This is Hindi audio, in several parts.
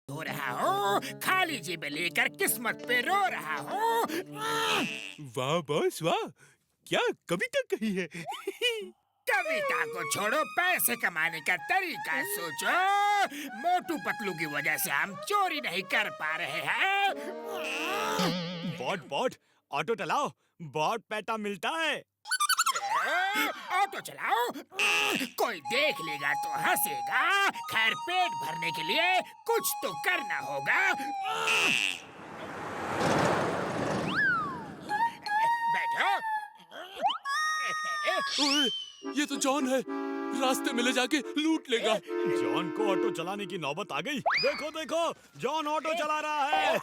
हो रहा हूँ, खाली जेब लेकर किस्मत पे रो रहा हूँ। वाह बॉस वाह, क्या कविता कही है। कविता को छोड़ो, पैसे कमाने का तरीका सोचो। मोटू पतलू की वजह से हम चोरी नहीं कर पा रहे हैं। बॉट बॉट ऑटो चलाओ, बहुत पैसा मिलता है। ऑटो चलाओ, कोई देख लेगा तो हंसेगा। खैर, पेट भरने के लिए कुछ तो करना होगा। बैठो। ओए, ये तो जॉन है। रास्ते में ले जाके लूट लेगा। जॉन को ऑटो चलाने की नौबत आ गई। देखो देखो, जॉन ऑटो चला रहा है।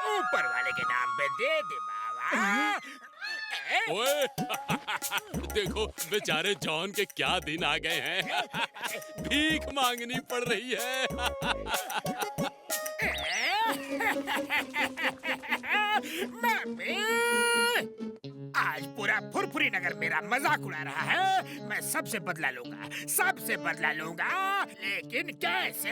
ऊपर वाले के नाम पे दे दे बाबा। ओए, देखो बेचारे जॉन के क्या दिन आ गए हैं। भीख मांगनी पड़ रही है। मम्मी, आज पूरा फुरफुरी नगर मेरा मजाक उड़ा रहा है। मैं सबसे बदला लूंगा, सबसे बदला लूंगा, लेकिन कैसे?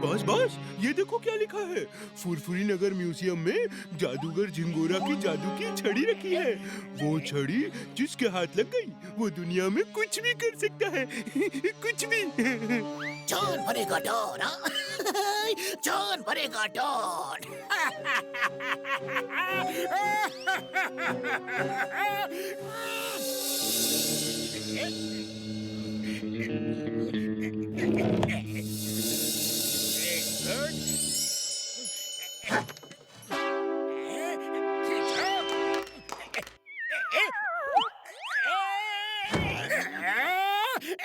बॉस बॉस, ये देखो क्या लिखा है। फुरफुरी नगर म्यूजियम में जादूगर झिंगोरा की जादू की छड़ी रखी है। वो छड़ी जिसके हाथ लग गई, वो दुनिया में कुछ भी कर सकता है। कुछ भी। जॉन भरेगा डॉन, जॉन भरेगा डॉन।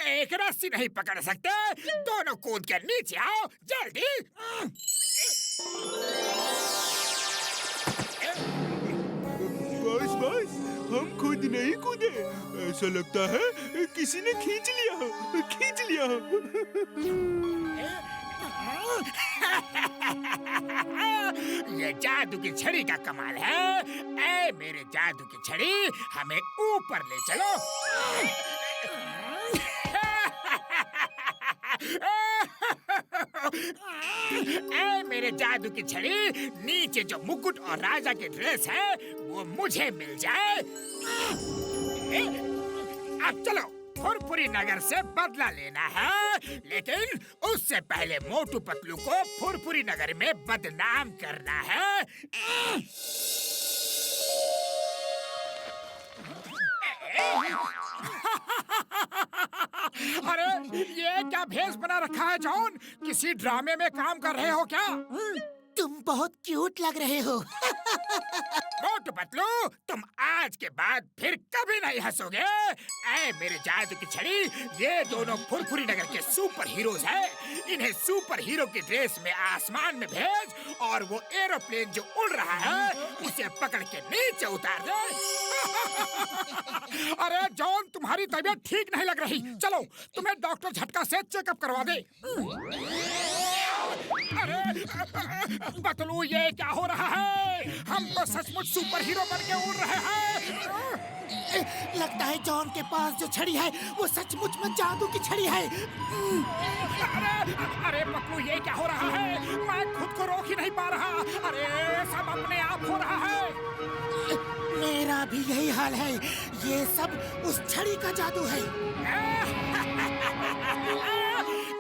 एक रस्सी नहीं पकड़ सकते, दोनों कूद के नीचे आओ जल्दी। बॉस बॉस, हम खुद नहीं कूदे, ऐसा लगता है किसी ने खींच लिया, खींच लिया। ये जादू की छड़ी का कमाल है। ऐ मेरे जादू की छड़ी, हमें ऊपर ले चलो। ऐ मेरे जादू की छड़ी, नीचे जो मुकुट और राजा की ड्रेस है वो मुझे मिल जाए। अब चलो, फुरफुरी नगर से बदला लेना है, लेकिन उससे पहले मोटू पतलू को फुरफुरी नगर में बदनाम करना है। अरे, ये क्या भेष बना रखा है जॉन? किसी ड्रामे में काम कर रहे हो क्या? तुम बहुत क्यूट लग रहे हो। मोटू पतलू, तुम आज के बाद फिर कभी नहीं हंसोगे। ऐ मेरे जादू की छड़ी, ये दोनों फुरफुरी नगर के सुपर हीरोज हैं। इन्हें सुपर हीरो की ड्रेस में आसमान में भेज, और वो एरोप्लेन जो उड़ रहा है उसे पकड़ के नीचे उतार दे। अरे जॉन, तुम्हारी तबीयत ठीक नहीं लग रही। चलो, तुम्हें डॉक्टर झटका से चेकअप करवा दे। अरे पतलू, ये क्या हो रहा है? हम तो सचमुच सुपर हीरो बन के उड़ रहे हैं। लगता है जॉन के पास जो छड़ी है वो सचमुच में जादू की छड़ी है। अरे पतलू, ये क्या हो रहा है? मैं खुद को रोक ही नहीं पा रहा। अरे सब अपने आप हो रहा है। मेरा भी यही हाल है। ये सब उस छड़ी का जादू है।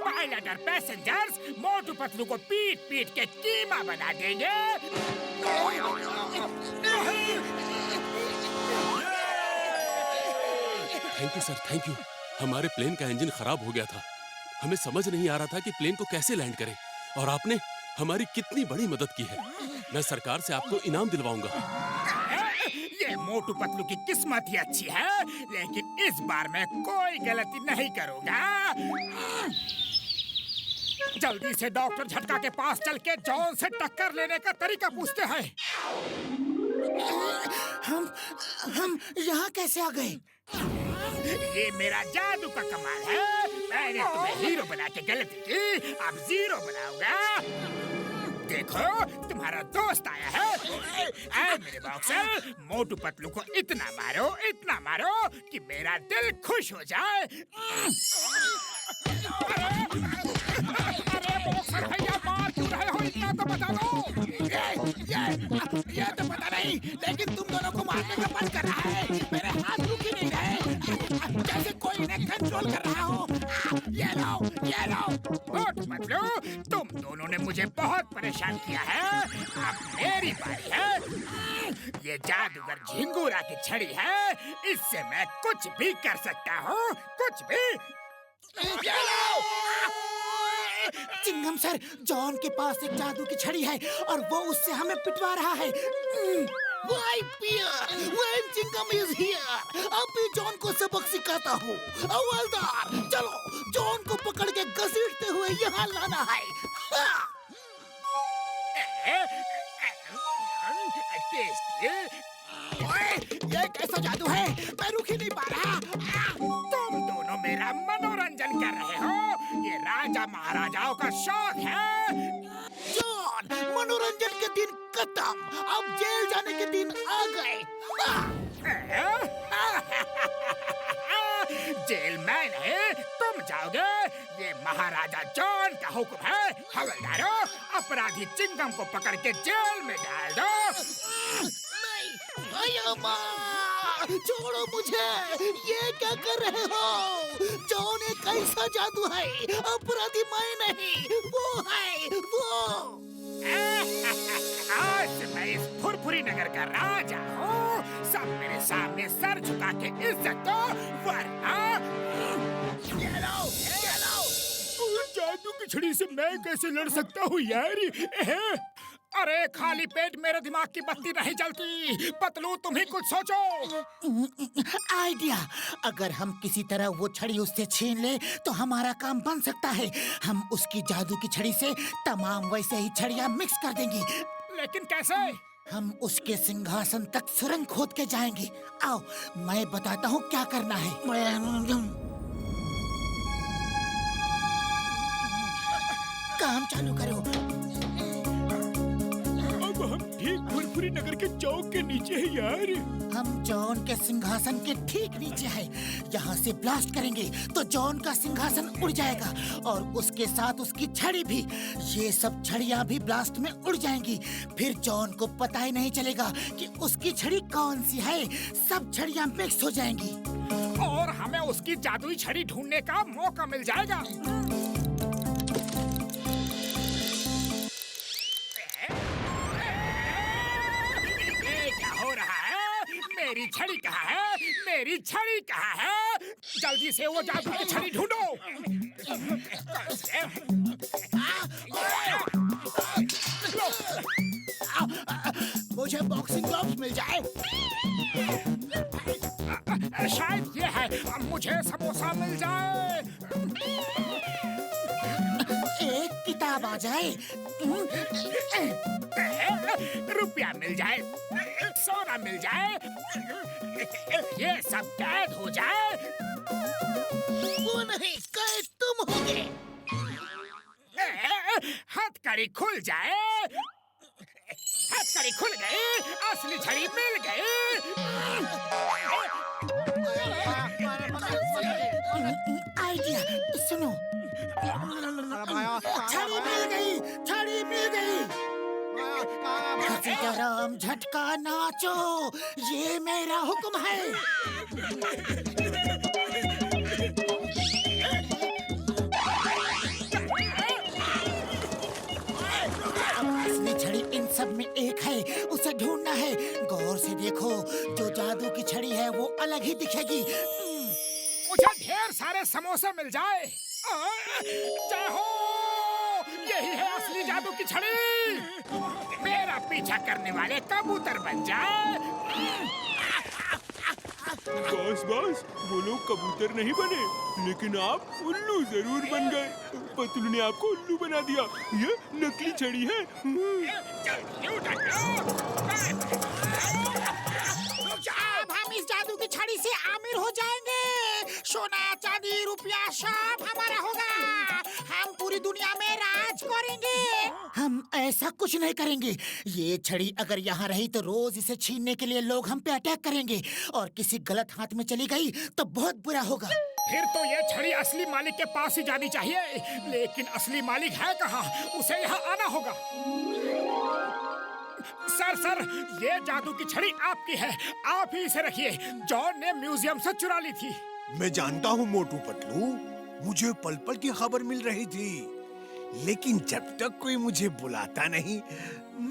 पायलट और पैसेंजर्स मोटू पतलू को पीट पीट के कीमा बना देंगे। Thank you sir, thank you. हमारे प्लेन का इंजन खराब हो गया था। हमें समझ नहीं आ रहा था कि प्लेन को कैसे लैंड करें, और आपने हमारी कितनी बड़ी मदद की है। मैं सरकार से आपको इनाम दिलवाऊंगा। ये मोटू पतलू की किस्मत ही अच्छी है, लेकिन इस बार मैं कोई गलती नहीं करूंगा। जल्दी से डॉक्टर झटका के पास चल के जॉन से टक्कर लेने का तरीका पूछते हैं। हम यहाँ कैसे आ गए? ये मेरा जादू का कमाल है। मैंने तुम्हें हीरो बना के गलती की, अब जीरो बनाऊंगा। देखो तुम्हारा दोस्त आया है। ऐ मेरे बॉक्सर, मोटू पतलू को इतना मारो कि मेरा दिल खुश हो जाए। अरे बॉक्सर भैया, मार क्यों रहे हो? इतना तो बता दो। ये तो पता नहीं, लेकिन तुम दोनों को मारने का मन कर रहा है। मेरे हाथ रुक ही नहीं रहे, जैसे कोई इन्हें कंट्रोल कर रहा हो। ये लो। मोटू पतलू, तुम दोनों ने मुझे बहुत परेशान किया है। अब मेरी बारी है। ये जादूगर झिंगूरा की छड़ी है, इससे मैं कुछ भी कर सकता हूँ, कुछ भी। ये लो। चिंगम सर, जॉन के पास एक जादू की छड़ी है और वो उससे हमें पिटवा रहा है। Why fear when Chingam is here? अब भी जॉन को सबक सिखाता हूँ। हवलदार, चलो जॉन को पकड़ के घसीटते हुए यहाँ लाना है। ये कैसा जादू है? मैं रुक ही नहीं पा रहा। तुम दोनों मेरा मनोरंजन कर रहे हो। ये राजा महाराजाओं का शौक है। जॉन, मनोरंजन के दिन खत्म, अब जेल जाने के दिन आ गए। जेल में नहीं, तुम जाओगे। ये महाराजा जॉन का हुक्म है। हवलदारों, अपराधी चिंगम को पकड़ के जेल में डाल दो। अम्मा, छोड़ो मुझे। ये क्या कर रहे हो? जॉन एक ऐसा जादू है, अपराधी मैं नहीं, वो है वो। आज से मैं इस फुरफुरी नगर का राजा हूँ। सब मेरे सामने सर झुका के इज्जत दो, वरना ये लो। जादू की छड़ी से मैं कैसे लड़ सकता हूँ यार? अरे खाली पेट मेरे दिमाग की बत्ती नहीं जलती। पतलू, तुम ही कुछ सोचो। आइडिया, अगर हम किसी तरह वो छड़ी उससे छीन ले तो हमारा काम बन सकता है। हम उसकी जादू की छड़ी से तमाम वैसे ही छड़ियाँ मिक्स कर देंगे। लेकिन कैसे? हम उसके सिंहासन तक सुरंग खोद के जाएंगे। आओ, मैं बताता हूँ क्या करना है। काम चालू करो। अब हम ठीक फुरफुरी नगर के चौक के नीचे है यार। हम जॉन के सिंहासन के ठीक नीचे है। यहाँ से ब्लास्ट करेंगे तो जॉन का सिंहासन उड़ जाएगा और उसके साथ उसकी छड़ी भी। ये सब छड़ियाँ भी ब्लास्ट में उड़ जाएंगी। फिर जॉन को पता ही नहीं चलेगा कि उसकी छड़ी कौन सी है। सब छड़ियाँ मिक्स हो जाएंगी और हमें उसकी जादुई छड़ी ढूंढने का मौका मिल जाएगा। मेरी छड़ी कहाँ है? मेरी छड़ी कहाँ है? जल्दी से वो जादू की छड़ी ढूंढो। मुझे बॉक्सिंग ग्लव्स मिल जाए। शायद ये है। मुझे समोसा मिल जाए। एक किताब आ जाए। रुपया मिल जाए, सोना मिल जाए, ये सब कैद हो जाए। वो नहीं, कैद तुम होगे। हथकड़ी खुल जाए। हथकड़ी खुल गई, असली छड़ी मिल गई। आइडिया सुनो। छड़ी मिल गई, छड़ी मिल गई। राम झटका नाचो, ये मेरा हुक्म है। असली छड़ी इन सब में एक है, उसे ढूंढना है। गौर से देखो, जो जादू की छड़ी है वो अलग ही दिखेगी। मुझे ढेर सारे समोसे मिल जाए। जय हो, यही है असली जादू की छड़ी। मेरा पीछा करने वाले कबूतर बन जाए। बॉस, वो लोग कबूतर नहीं बने, लेकिन आप उल्लू जरूर बन गए। पतलू ने आपको उल्लू बना दिया। ये नकली छड़ी है। अब हम इस जादू की छड़ी से आमिर हो जाएंगे। सोना, चांदी, रुपया सब हमारा होगा। हम पूरी दुनिया में राज करेंगे। हम ऐसा कुछ नहीं करेंगे। ये छड़ी अगर यहाँ रही तो रोज इसे छीनने के लिए लोग हम पे अटैक करेंगे, और किसी गलत हाथ में चली गई तो बहुत बुरा होगा। फिर तो ये छड़ी असली मालिक के पास ही जानी चाहिए, लेकिन असली मालिक है कहाँ? उसे यहाँ आना होगा। सर, ये जादू की छड़ी आपकी है, आप ही इसे रखिए। जॉन ने म्यूजियम से चुरा ली थी। मैं जानता हूँ मोटू पतलू, मुझे पल पल की खबर मिल रही थी, लेकिन जब तक कोई मुझे बुलाता नहीं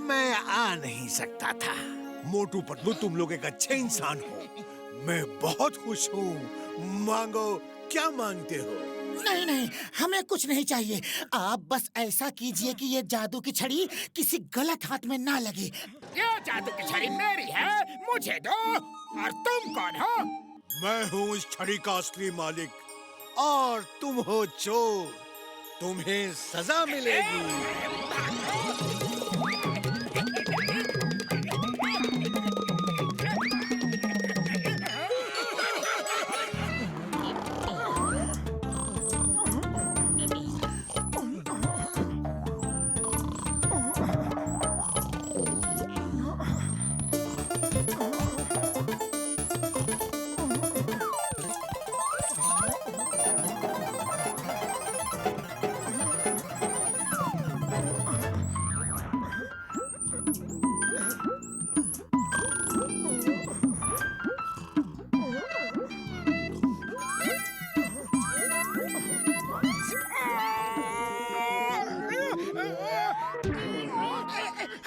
मैं आ नहीं सकता था। मोटू पतलू, तुम लोग एक अच्छे इंसान हो, मैं बहुत खुश हूँ। मांगो, क्या मांगते हो? नहीं, हमें कुछ नहीं चाहिए। आप बस ऐसा कीजिए कि ये जादू की छड़ी किसी गलत हाथ में ना लगे। ये जादू की छड़ी मेरी है, मुझे दो। और तुम कौन हो? मैं हूँ इस छड़ी का असली मालिक, और तुम हो चोर। तुम्हें सजा मिलेगी।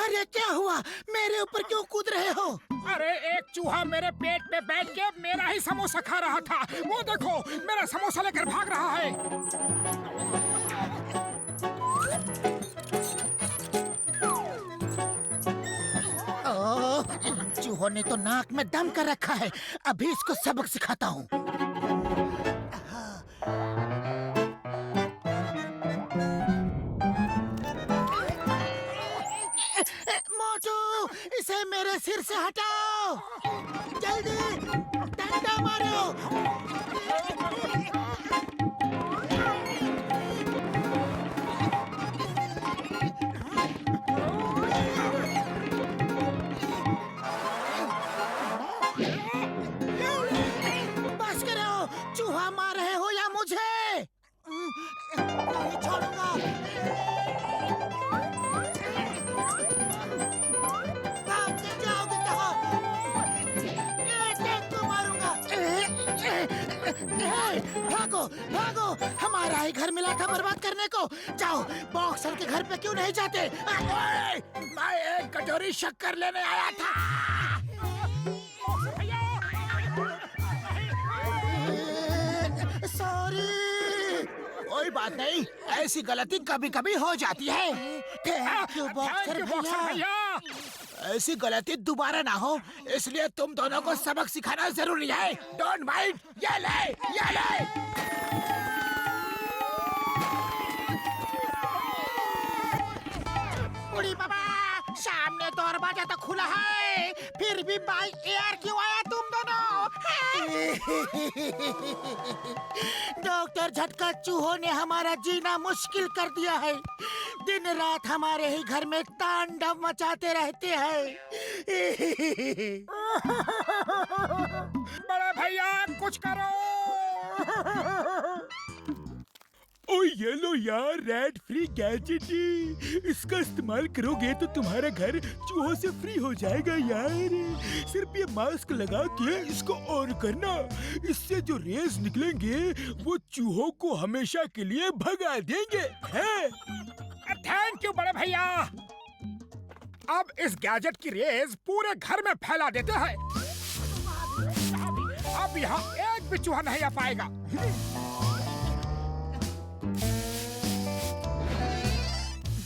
अरे क्या हुआ? मेरे ऊपर क्यों कूद रहे हो? अरे एक चूहा मेरे पेट पे बैठ के मेरा ही समोसा खा रहा था। वो देखो, मेरा समोसा लेकर भाग रहा है। ओह, चूहों ने तो नाक में दम कर रखा है। अभी इसको सबक सिखाता हूँ। मोटू, इसे मेरे सिर से हटाओ। जल्दी डंडा मारो। बस करो, चूहा मार रहे हो या मुझे? नहीं छोड़ूंगा। भागते जाओगे कहाँ? एक को मारूंगा। भागो भागो, हमारा ही घर मिला था बर्बाद करने को। जाओ, बॉक्सर के घर पे क्यों नहीं जाते? मैं एक कटोरी शक्कर लेने आया था। सॉरी। कोई बात नहीं, ऐसी गलती कभी कभी हो जाती है। थैंक यू बॉक्सर भैया। ऐसी गलती दोबारा ना हो, इसलिए तुम दोनों को सबक सिखाना जरूरी है। Don't mind. ये ले। उड़ी बाबा, सामने दरवाजा तो खुला है, फिर भी बाय एयर क्यों आया तुम दोनों? डॉक्टर झटका, चूहों ने हमारा जीना मुश्किल कर दिया है। दिन रात हमारे ही घर में तांडव मचाते रहते हैं। बड़े भैया, कुछ करो। ओ ये लो यार, रेड फ्री गैजेट ही। इसका इस्तेमाल करोगे तो तुम्हारा घर चूहों से फ्री हो जाएगा यार। सिर्फ ये मास्क लगा के इसको ऑन करना, इससे जो रेज निकलेंगे वो चूहों को हमेशा के लिए भगा देंगे। थैंक यू बड़े भैया। अब इस गैजेट की रेज पूरे घर में फैला देते हैं। अब यहाँ एक भी चूहा नहीं आ पाएगा।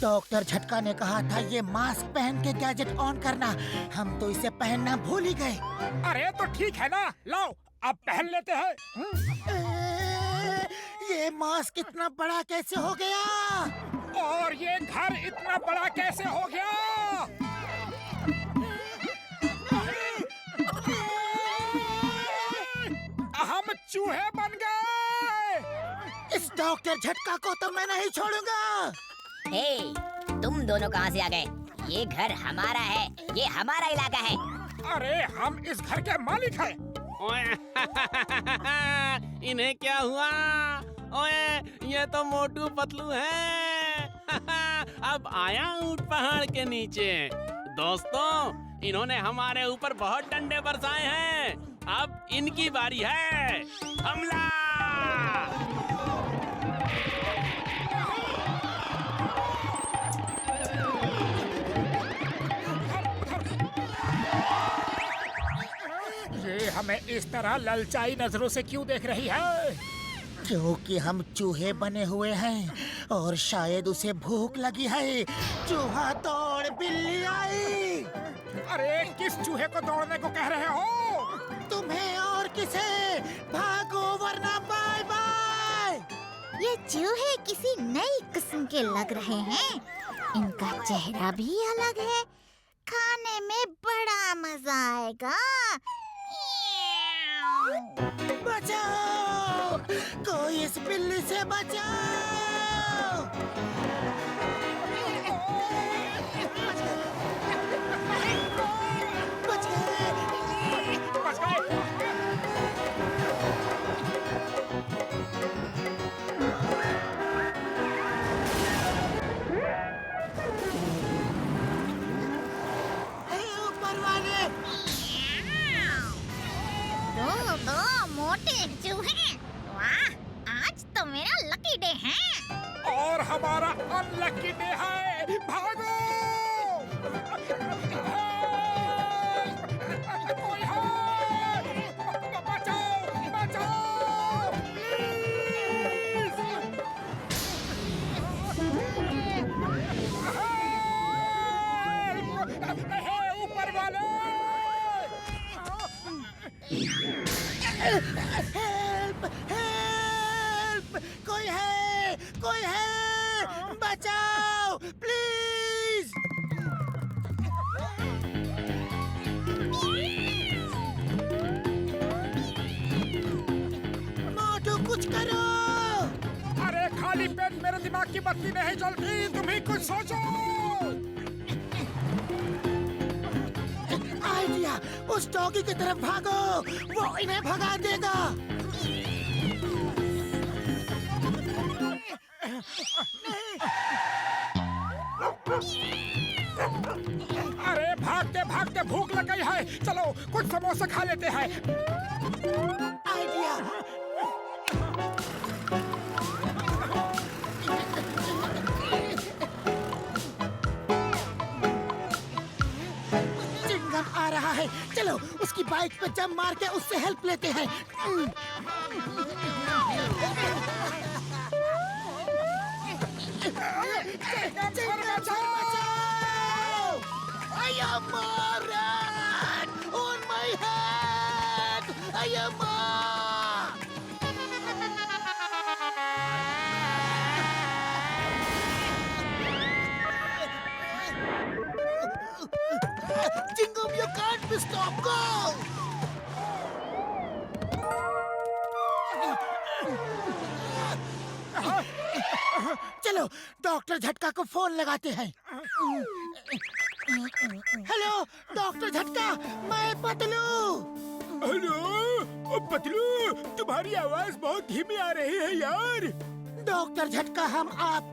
डॉक्टर झटका ने कहा था ये मास्क पहन के गैजेट ऑन करना, हम तो इसे पहनना भूल ही गए। अरे तो ठीक है ना, लो अब पहन लेते हैं। ये मास्क इतना बड़ा कैसे हो गया? और ये घर इतना बड़ा कैसे हो गया? हम चूहे बन गए। इस डॉक्टर झटका को तो मैं नहीं छोड़ूंगा। हे, तुम दोनों कहाँ से आ गए? ये घर हमारा है, ये हमारा इलाका है। अरे हम इस घर के मालिक हैं। ओए इन्हें क्या हुआ? ओए ये तो मोटू पतलू है। अब आया ऊंट पहाड़ के नीचे। दोस्तों, इन्होंने हमारे ऊपर बहुत डंडे बरसाए हैं। अब इनकी बारी है। हमला! ये हमें इस तरह ललचाई नजरों से क्यों देख रही है? क्योंकि हम चूहे बने हुए हैं और शायद उसे भूख लगी है। चूहा दौड़, बिल्ली आई। अरे किस चूहे को दौड़ने को कह रहे हो? तुम्हें और किसे? भागो वरना बाय बाय। ये चूहे किसी नई किस्म के लग रहे हैं। इनका चेहरा भी अलग है। खाने में बड़ा मजा आएगा। बचाओ! कोई इस बिल्ली से बचाओ! बच गए। ऊपर वाले! दो मोटे चूहे। वाह, आज तो मेरा लकी डे है। और हमारा अनलकी डे है। भागो! कोई है! बचाओ! बचाओ! प्लीज! हे ऊपर वाले! हेल्प! हेल्प! कोई है! कोई है! बचाओ! प्लीज! मोटू कुछ करो! अरे खाली पेट मेरे दिमाग की बत्ती नहीं जलती। तुम ही कुछ सोचो। आइडिया! उस डॉगी की तरफ भागो। वो इन्हें भगा देगा। अरे भागते भागते भूख लग गई है। चलो कुछ समोसा खा लेते हैं। आइडिया! चिंगम आ रहा है। चलो उसकी बाइक पे जंप मार के उससे हेल्प लेते हैं। चिंगम बचाओ! I am Moran! On my head! I am Jingo, you can't be stopped. Go! चलो डॉक्टर झटका को फोन लगाते हैं। हेलो डॉक्टर झटका, मैं पतलू। हेलो पतलू, तुम्हारी आवाज बहुत धीमी आ रही है यार। डॉक्टर झटका, हम आपकी